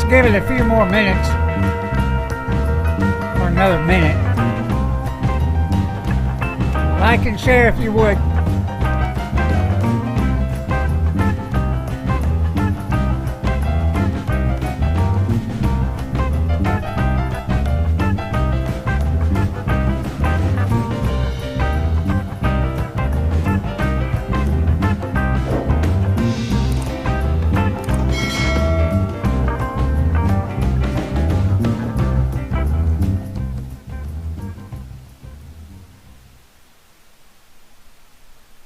give it a few more minutes, or another minute. Like and share if you would.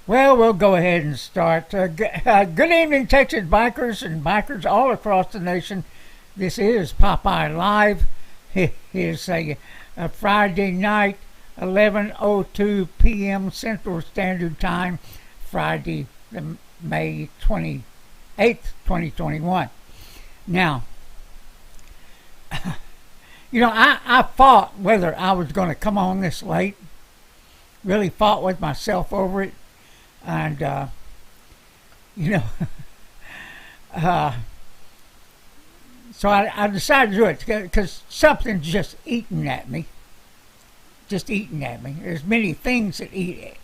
Well, we'll go ahead and start. Good evening, Texas bikers and bikers all across the nation. This is Popeye Live. It is a Friday night, 11:02 p.m. Central Standard Time, Friday, May 28th, 2021. Now, I fought whether I was going to come on this late. Really fought with myself over it. And, so I decided to do it because something's just eating at me. There's many things that eat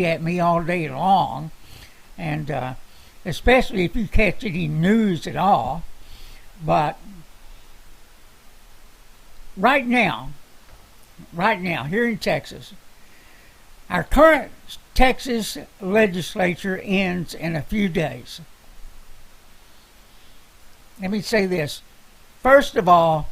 at me all day long. And especially if you catch any news at all. But right now, here in Texas, our current Texas legislature ends in a few days. Let me say this. First of all,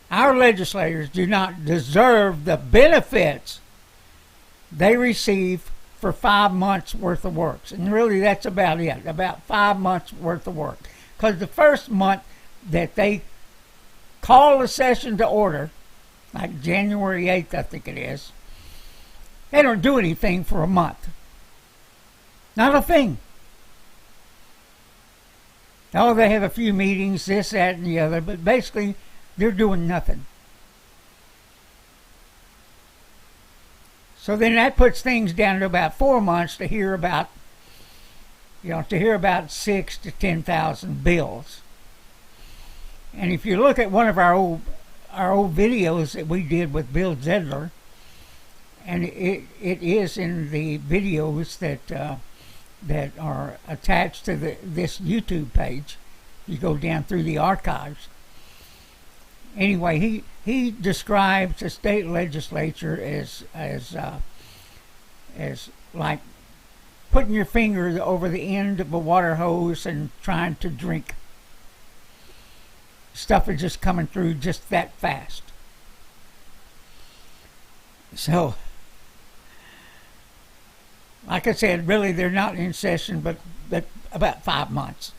our legislators do not deserve the benefits they receive for 5 months worth of work. And really that's about it, about 5 months worth of work. Because the first month that they call the session to order, like January 8th, I think it is, they don't do anything for a month. Not a thing. Oh, they have a few meetings, this, that, and the other, but basically they're doing nothing. So then that puts things down to about 4 months to hear about, 6,000 to 10,000 bills. And if you look at one of our old videos that we did with Bill Zedler, and it is in the videos that are attached to this YouTube page. You go down through the archives. Anyway, he describes the state legislature as like putting your finger over the end of a water hose and trying to drink. Stuff is just coming through just that fast. So, like I said, really they're not in session, but about 5 months.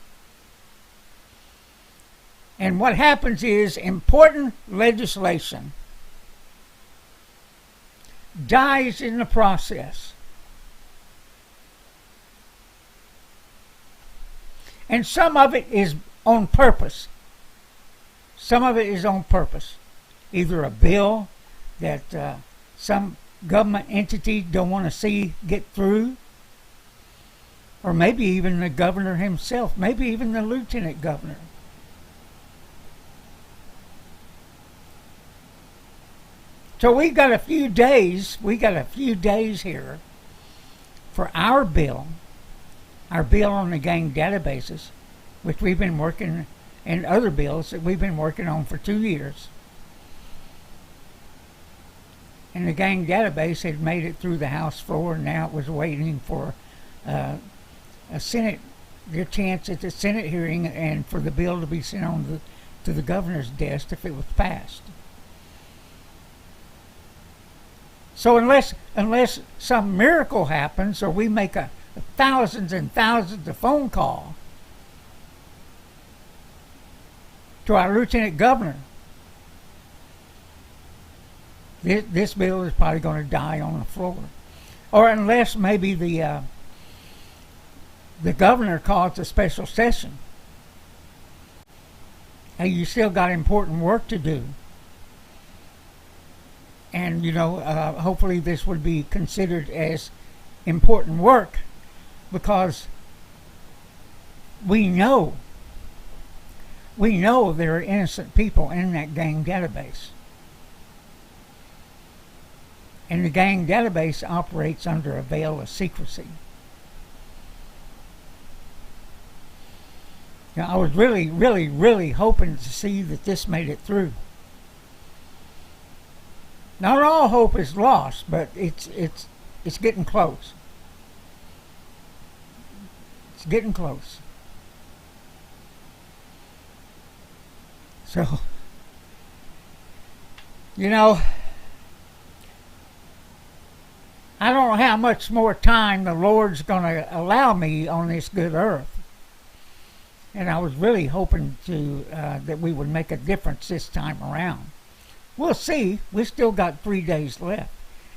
And what happens is important legislation dies in the process. And some of it is on purpose. Either a bill that some government entity don't want to see get through, or maybe even the governor himself, maybe even the lieutenant governor. So we got a few days here for our bill on the gang databases, which we've been working, and other bills that we've been working on for 2 years. And the gang database had made it through the House floor, and now it was waiting for a Senate, their chance at the Senate hearing, and for the bill to be sent on to the governor's desk if it was passed. So unless some miracle happens, or we make thousands and thousands of phone calls to our lieutenant governor, this bill is probably going to die on the floor. Or unless maybe the governor calls a special session. Hey, you still got important work to do. And, hopefully this would be considered as important work, because we know there are innocent people in that gang database. And the gang database operates under a veil of secrecy. Now, I was really, really, really hoping to see that this made it through. Not all hope is lost, but it's getting close. It's getting close. So, you know, I don't know how much more time the Lord's going to allow me on this good earth. And I was really hoping to that we would make a difference this time around. We'll see. We still got 3 days left.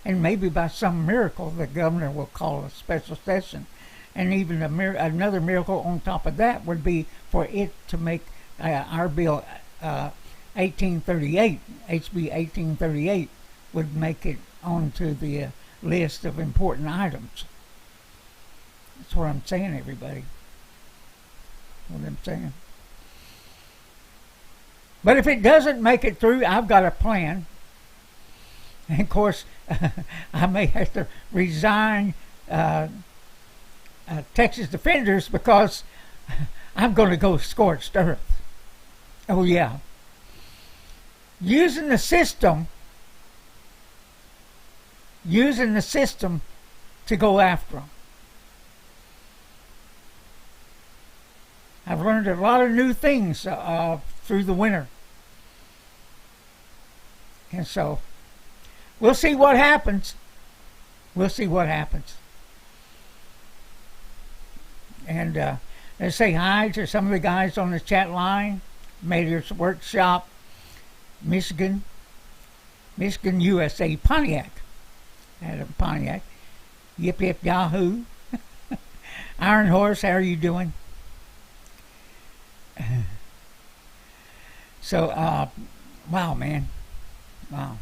And maybe by some miracle, the governor will call a special session. And even another miracle on top of that would be for it to make our bill 1838, HB 1838, would make it onto the list of important items. That's what I'm saying, everybody. What I'm saying. But if it doesn't make it through, I've got a plan. And of course, I may have to resign Texas Defenders because I'm going to go scorched earth. Oh yeah. Using the system to go after them. I've learned a lot of new things through the winter. And so, we'll see what happens. We'll see what happens. And let's say hi to some of the guys on the chat line. Mayor's Workshop, Michigan, USA, Pontiac. Adam Pontiac. Yip Yip Yahoo. Iron Horse, how are you doing? So, wow, man. Wow.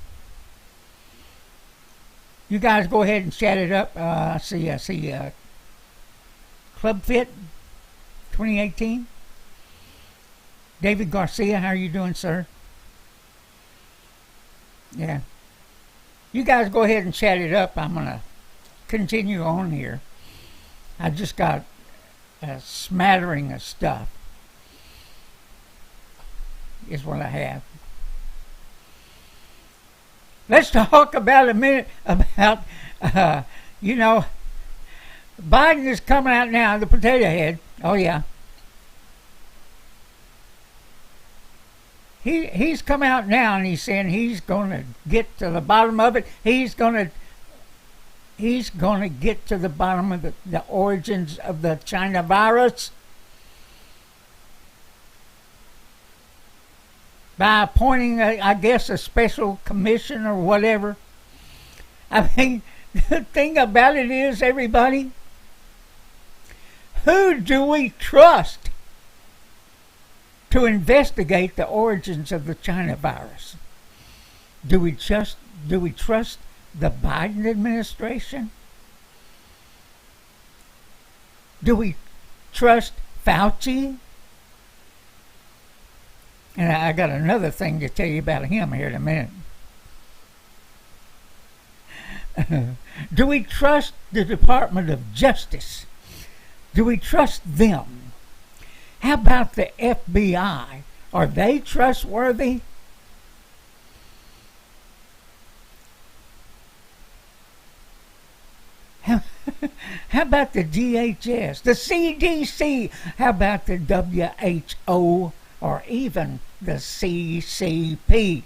You guys go ahead and chat it up. I see Club Fit 2018. David Garcia, how are you doing, sir? Yeah. You guys go ahead and chat it up. I'm going to continue on here. I just got a smattering of stuff. Is what I have. Let's talk about a minute about, Biden is coming out now, the potato head. Oh, yeah. He's come out now and he's saying he's going to get to the bottom of it. He's going to get to the bottom of the origins of the China virus by appointing, I guess, a special commission or whatever. I mean, the thing about it is, everybody, who do we trust to investigate the origins of the China virus? Do we trust the Biden administration? Do we trust Fauci? And I got another thing to tell you about him here in a minute. Do we trust the Department of Justice? Do we trust them? How about the FBI? Are they trustworthy? How about the DHS, the CDC? How about the WHO or even the CCP?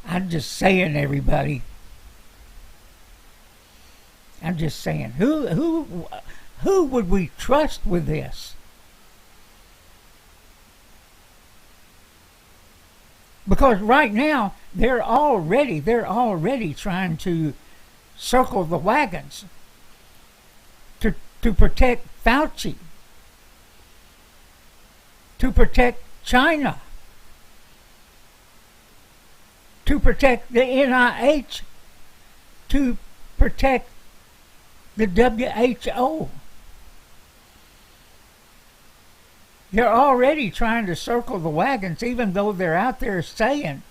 I'm just saying, everybody. I'm just saying, who would we trust with this? Because right now they're already trying to circle the wagons to protect Fauci, to protect China, to protect the NIH, to protect The WHO. They're already trying to circle the wagons, even though they're out there saying,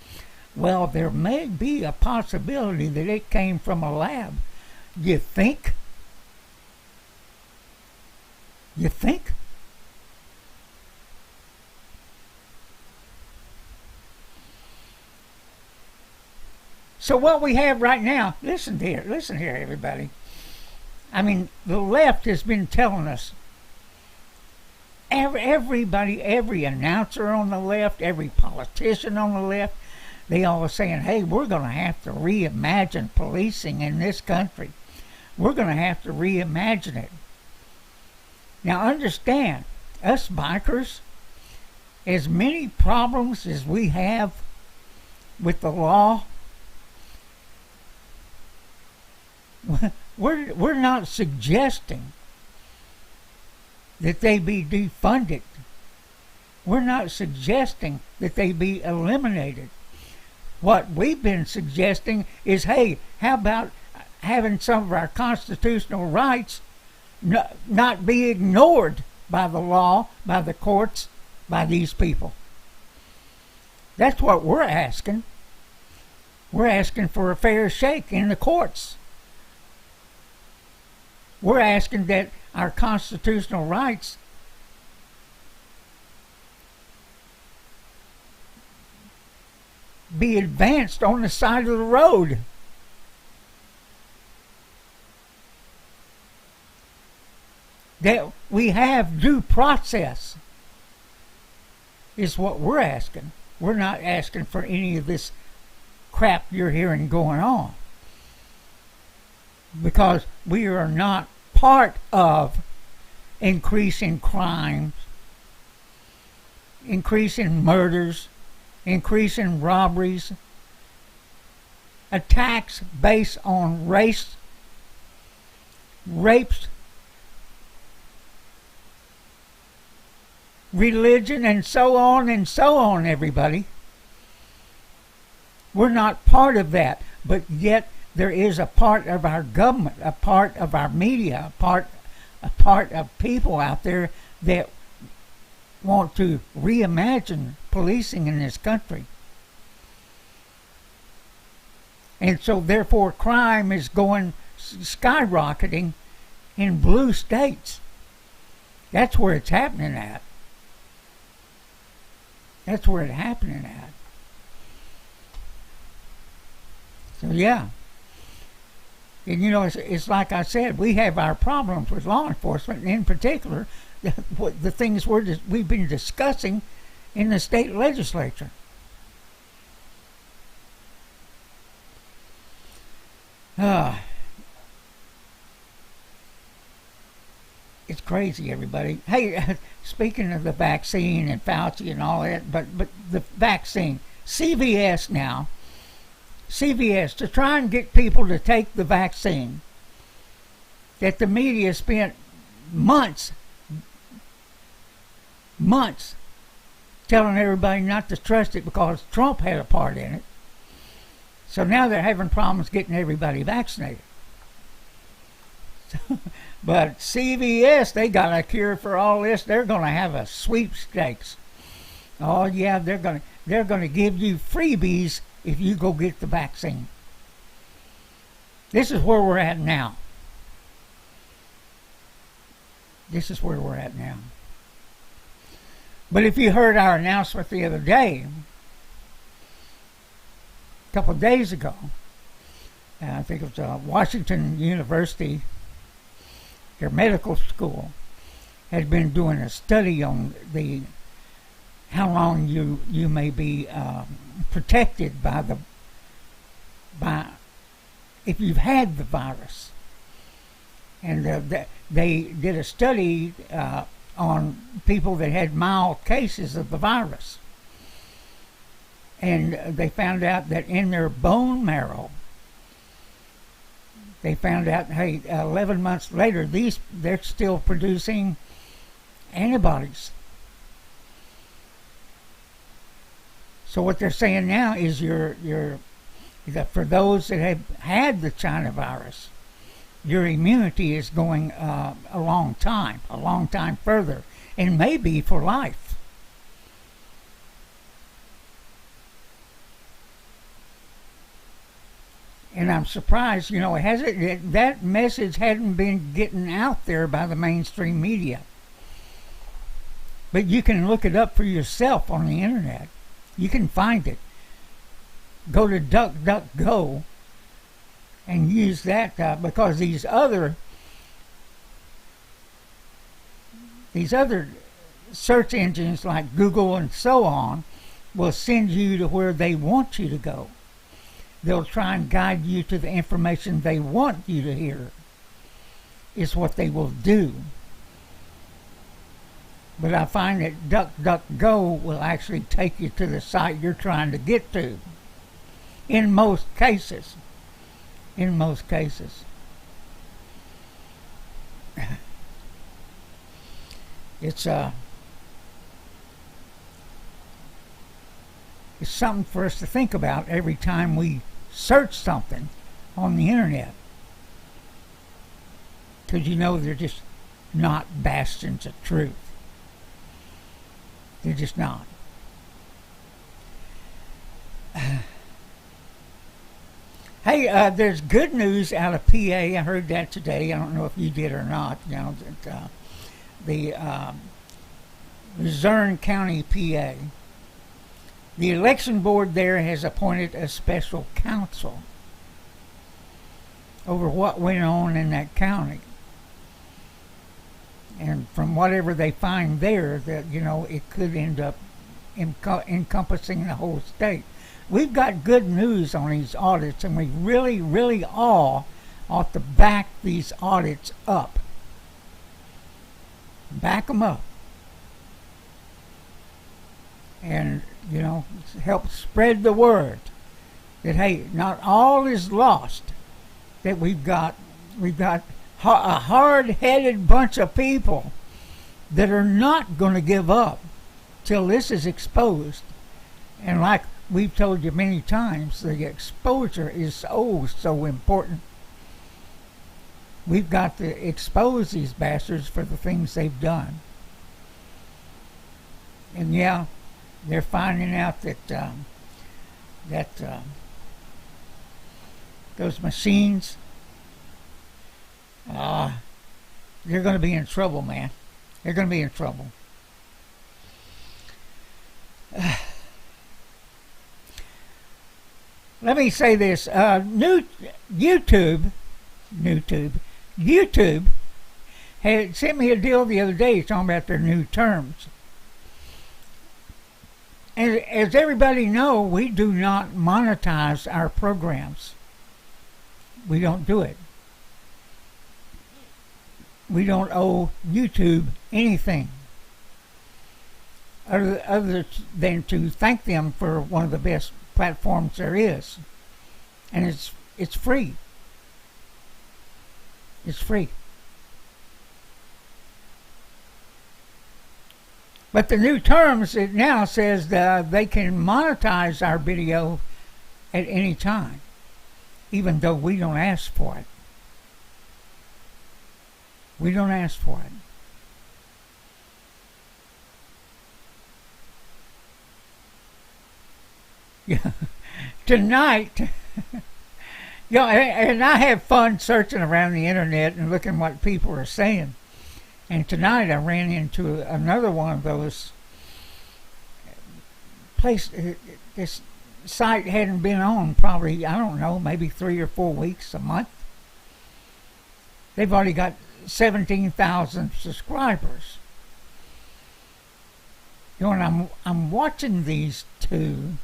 well, there may be a possibility that it came from a lab. You think? You think? So what we have right now, listen here, everybody. I mean, the left has been telling us, everybody, every announcer on the left, every politician on the left, they all are saying, hey, we're going to have to reimagine policing in this country. We're going to have to reimagine it. Now understand, us bikers, as many problems as we have with the law, we're not suggesting that they be defunded. We're not suggesting that they be eliminated. What we've been suggesting is, hey, how about having some of our constitutional rights not be ignored by the law, by the courts, by these people? That's what we're asking. We're asking for a fair shake in the courts. We're asking that our constitutional rights be advanced on the side of the road. That we have due process is what we're asking. We're not asking for any of this crap you're hearing going on, because we are not part of increasing crimes, increasing murders, increasing robberies, attacks based on race, rapes, religion, and so on, everybody. We're not part of that, but yet there is a part of our government, a part of our media, a part of people out there that want to reimagine policing in this country. And so therefore crime is going skyrocketing in blue states. That's where it's happening at. That's where it's happening at. So yeah. And you know, it's like I said, we have our problems with law enforcement, and in particular, the things we've been discussing in the state legislature. It's crazy, everybody. Hey, speaking of the vaccine and Fauci and all that, but the vaccine, CVS now, to try and get people to take the vaccine, that the media spent months telling everybody not to trust it because Trump had a part in it. So now they're having problems getting everybody vaccinated. But CVS, they got a cure for all this. They're going to have a sweepstakes. Oh yeah, they're going to give you freebies if you go get the vaccine. This is where we're at now. This is where we're at now. But if you heard our announcement the other day, a couple of days ago, I think it was Washington University, their medical school, had been doing a study on how long you may be protected by if you've had the virus, and they did a study on people that had mild cases of the virus, and they found out that in their bone marrow, they found out, hey, 11 months later, they're still producing antibodies. So what they're saying now is that for those that have had the China virus, your immunity is going a long time further, and maybe for life. And I'm surprised, that message hadn't been getting out there by the mainstream media. But you can look it up for yourself on the internet. You can find it. Go to DuckDuckGo and use that because these other search engines like Google and so on will send you to where they want you to go. They'll try and guide you to the information they want you to hear, is what they will do. But I find that DuckDuckGo will actually take you to the site you're trying to get to. In most cases. It's something for us to think about every time we search something on the internet. Because they're just not bastions of truth. They're just not. Hey, there's good news out of PA. I heard that today. I don't know if you did or not. That the Luzerne County, PA, the election board there has appointed a special counsel over what went on in that county. And from whatever they find there, that it could end up encompassing the whole state. We've got good news on these audits, and we really, really all ought to back these audits up. Back them up. And, help spread the word that, hey, not all is lost. That we've got a hard-headed bunch of people that are not going to give up till this is exposed. And like we've told you many times, the exposure is so important. We've got to expose these bastards for the things they've done. And yeah, they're finding out that those machines, they're going to be in trouble, man. They're going to be in trouble. Let me say this. YouTube had sent me a deal the other day talking about their new terms. And as everybody knows, we do not monetize our programs. We don't do it. We don't owe YouTube anything other than to thank them for one of the best platforms there is. And it's free. It's free. But the new terms, it now says that they can monetize our video at any time, even though we don't ask for it. We don't ask for it. Yeah. Tonight, and I have fun searching around the internet and looking what people are saying. And tonight I ran into another one of those places. This site hadn't been on probably, I don't know, maybe 3 or 4 weeks, a month. They've already got 17,000 subscribers. And I'm watching these two,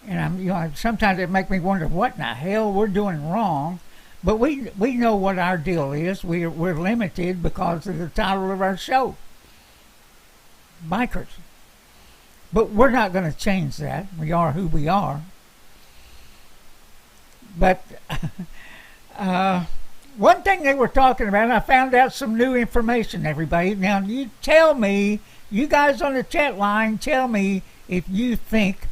and sometimes it makes me wonder what in the hell we're doing wrong. But we know what our deal is. We're limited because of the title of our show, Bikers. But we're not going to change that. We are who we are. But one thing they were talking about, I found out some new information, everybody. Now, you tell me, you guys on the chat line, tell me if you think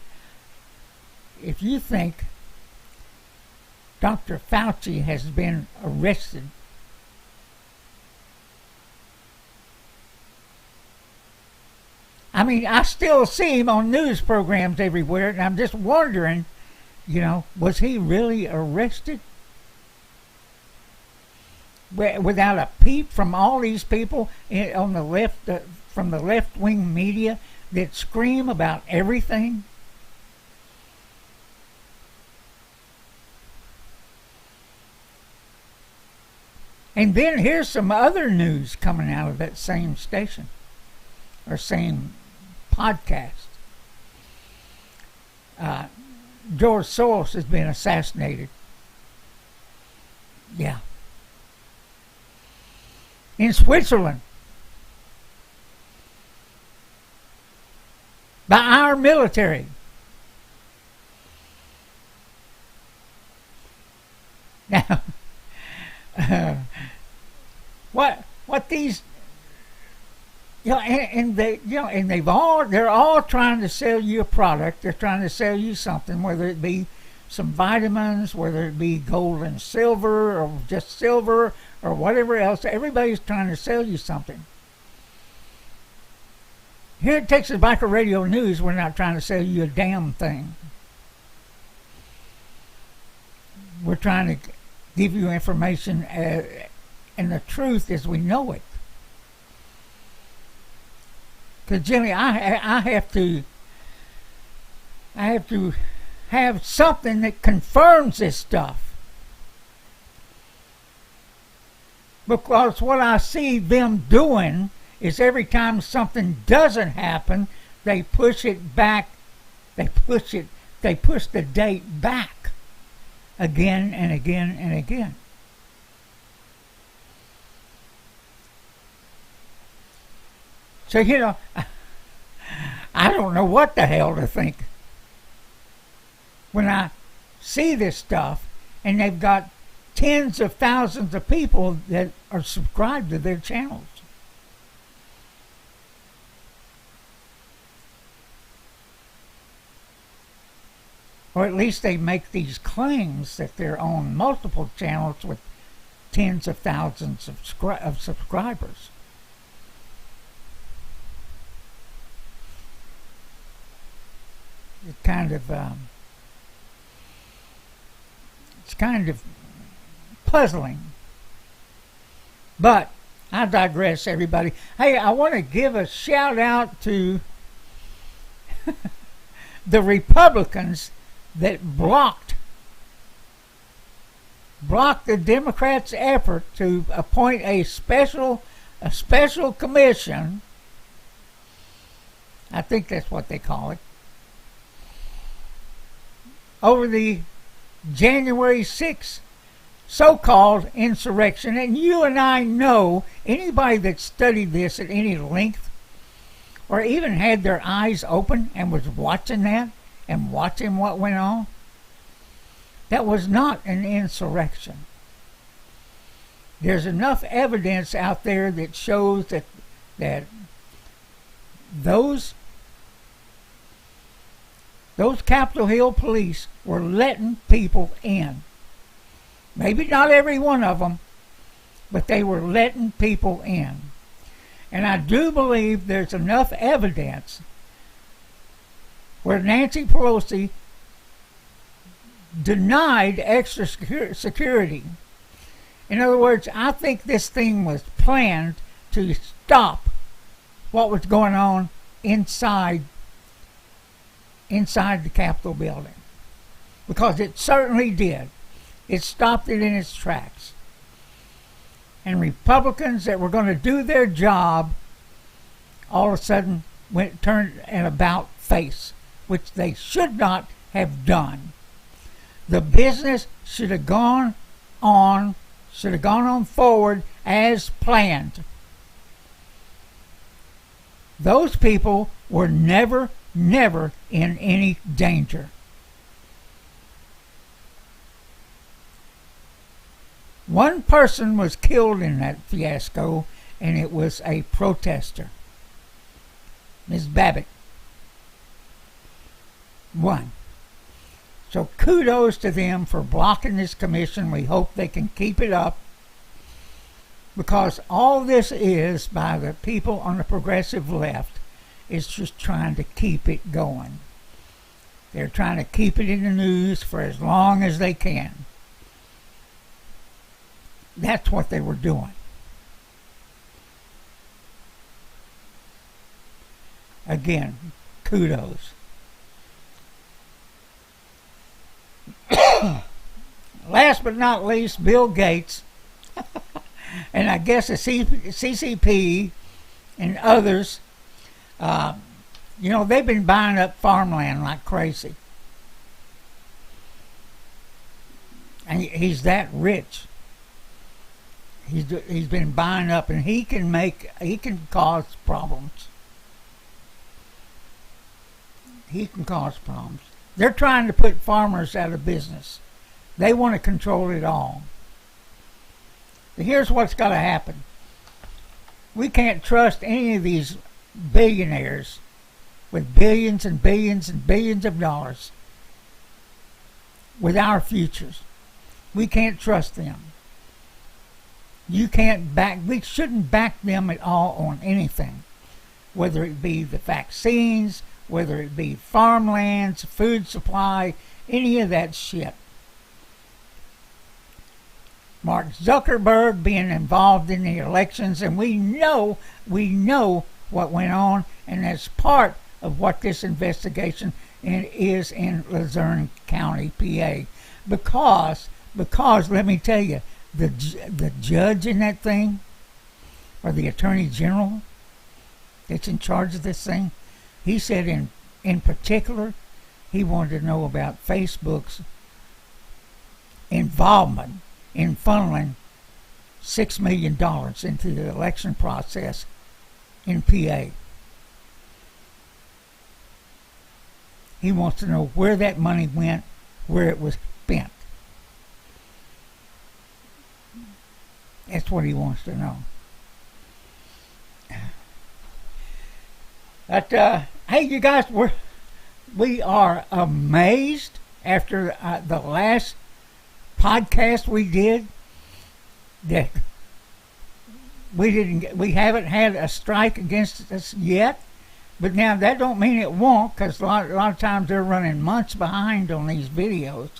Dr. Fauci has been arrested. I mean, I still see him on news programs everywhere, and I'm just wondering, was he really arrested? Without a peep from all these people on the left, from the left-wing media that scream about everything? And then here's some other news coming out of that same station, or same podcast. George Soros has been assassinated. Yeah. In Switzerland. By our military. Now, what these, they're all trying to sell you a product. They're trying to sell you something, whether it be some vitamins, whether it be gold and silver, or just silver, or whatever else. Everybody's trying to sell you something. Here at Texas Biker Radio News, we're not trying to sell you a damn thing. We're trying to give you information and the truth as we know it. Because Jimmy, I have to have something that confirms this stuff. Because what I see them doing is every time something doesn't happen, they push it back. They push the date back again and again and again. So, I don't know what the hell to think when I see this stuff, and they've got tens of thousands of people that are subscribed to their channels. Or at least they make these claims that they're on multiple channels with tens of thousands of subscribers. It's kind of puzzling. But I digress, everybody. Hey, I want to give a shout out to the Republicans that blocked the Democrats' effort to appoint a special commission. I think that's what they call it. Over the January 6th so-called insurrection. And you and I know, anybody that studied this at any length, or even had their eyes open and was watching that, and watching what went on, that was not an insurrection. There's enough evidence out there that shows that those Capitol Hill police were letting people in. Maybe not every one of them, but they were letting people in. And I do believe there's enough evidence where Nancy Pelosi denied extra security. In other words, I think this thing was planned to stop what was going on inside the Capitol building. Because it certainly did. It stopped it in its tracks. And Republicans that were going to do their job all of a sudden turned an about face, which they should not have done. The business should have gone on forward as planned. Those people were never in any danger. One person was killed in that fiasco, and it was a protester. Ms. Babbitt. One. So kudos to them for blocking this commission. We hope they can keep it up, because all this is, by the people on the progressive left, is just trying to keep it going. They're trying to keep it in the news for as long as they can. That's what they were doing. Again, kudos. Last but not least, Bill Gates, and I guess the CCP and others, they've been buying up farmland like crazy. And he's that rich. He's been buying up, and he can cause problems. He can cause problems. They're trying to put farmers out of business. They want to control it all. But here's what's got to happen. We can't trust any of these billionaires with billions and billions and billions of dollars with our futures. We can't trust them. We shouldn't back them at all on anything, whether it be the vaccines, whether it be farmlands, food supply, any of that shit. Mark Zuckerberg being involved in the elections, and we know what went on, and that's part of what this investigation is in Luzerne County, PA. Because let me tell you, the judge in that thing, or the attorney general that's in charge of this thing, he said in particular, he wanted to know about Facebook's involvement in funneling $6 million into the election process in PA. He wants to know where that money went, where it was spent. That's what he wants to know. But hey, you guys, we are amazed after the last podcast we did that we haven't had a strike against us yet. But now that don't mean it won't, because a lot of times they're running months behind on these videos.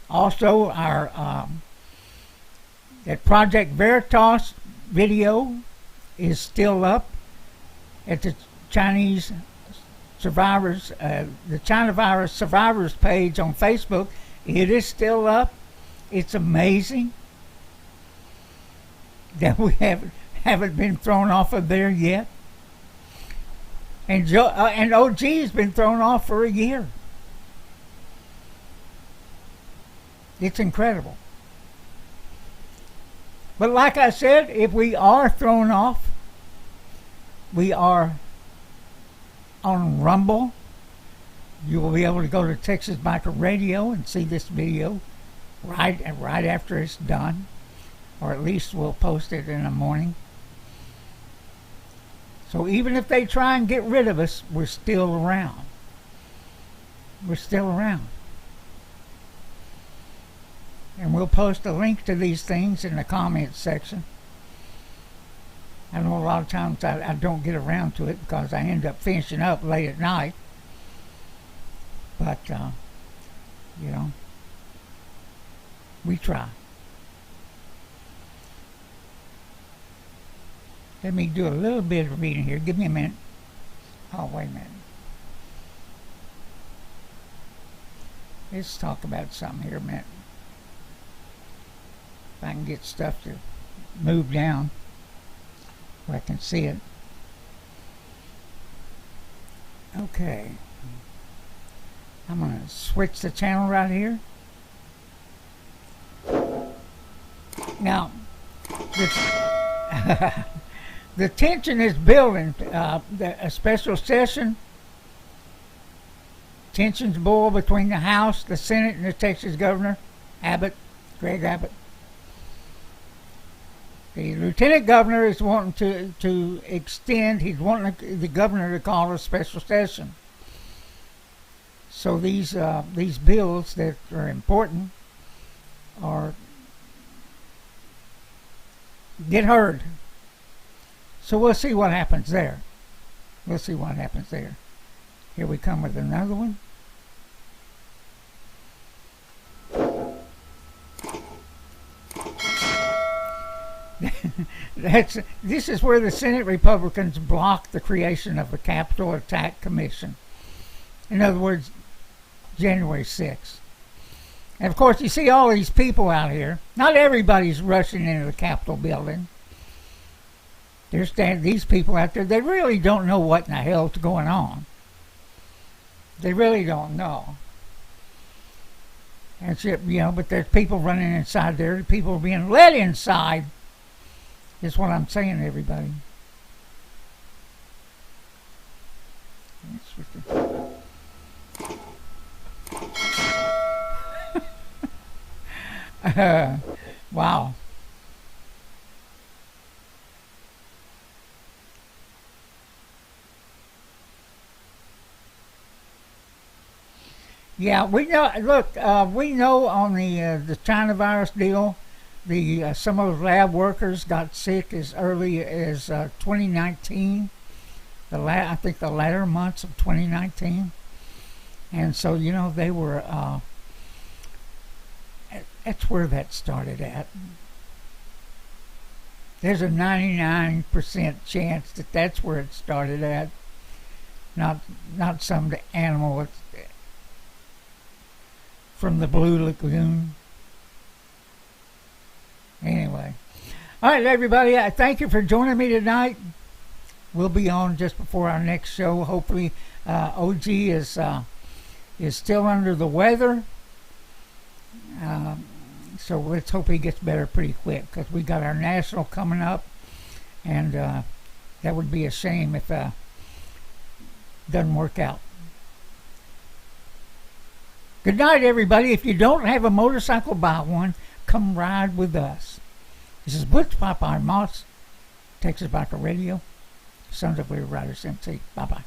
Also, our that Project Veritas video is still up at the Chinese survivors, the China virus survivors page on Facebook. It is still up. It's amazing that we haven't been thrown off of there yet. And OG has been thrown off for a year. It's incredible. But like I said, if we are thrown off, we are on Rumble. You will be able to go to Texas Biker Radio and see this video right after it's done. Or at least we'll post it in the morning. So even if they try and get rid of us, we're still around. We're still around. And we'll post a link to these things in the comments section. I know a lot of times I don't get around to it because I end up finishing up late at night. But, we try. Let me do a little bit of reading here. Give me a minute. Oh, wait a minute. Let's talk about something here a minute. If I can get stuff to move down where I can see it. Okay. I'm going to switch the channel right here. Now, the tension is building. A special session. Tensions boil between the House, the Senate, and the Texas governor, Greg Abbott. The lieutenant governor is wanting to extend. He's wanting the governor to call a special session. So these bills that are important are get heard. So we'll see what happens there. We'll see what happens there. Here we come with another one. This is where the Senate Republicans blocked the creation of a Capitol Attack Commission. In other words, January 6th. And of course, you see all these people out here. Not everybody's rushing into the Capitol building. There's these people out there. They really don't know what in the hell's going on. They really don't know. And but there's people running inside there. People are being led inside. Is what I'm saying to everybody. Wow. Yeah, we know. Look, we know on the China virus deal, some of the lab workers got sick as early as 2019. I think the latter months of 2019, and so they were. That's where that started at. There's a 99% chance that that's where it started at. Not some animal from the Blue Lagoon. Anyway. All right, everybody. Thank you for joining me tonight. We'll be on just before our next show. Hopefully, OG is still under the weather. So let's hope he gets better pretty quick, because we got our national coming up, and that would be a shame if it doesn't work out. Good night, everybody. If you don't have a motorcycle, buy one. Come ride with us. This is Butch, Popeye, Moss, Texas Biker Radio, Sons of Weird Riders MC. Bye-bye.